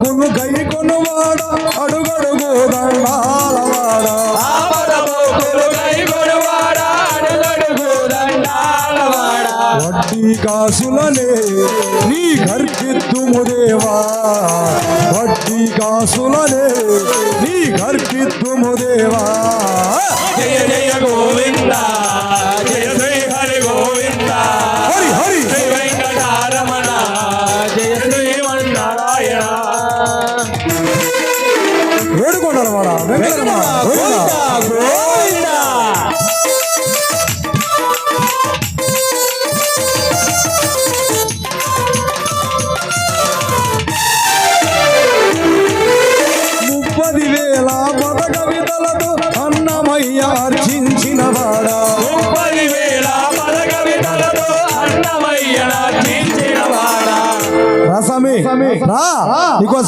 కొను గై కొనువాడ అడుగడుగు దండాలవాడ వడ్డీ కాసులనే నీ ఘర్కిద్దుము దేవా వడ్డీ కాసులనే నీ ఘర్కిద్దుము దేవా జయ జయ గోవింద జయ శ్రీ హరి గోవింద హరి హరి శ్రీ వెంకటరమణ జయ శ్రీమన్నారాయణ వేడుకొండలవాడ వెంకటరమణ గోవింద గోవింద అర్చించిన వాడా 30,000 పద కవితలతో అన్నమయ్య అర్చించిన వాడా రసమే రా నీకోసం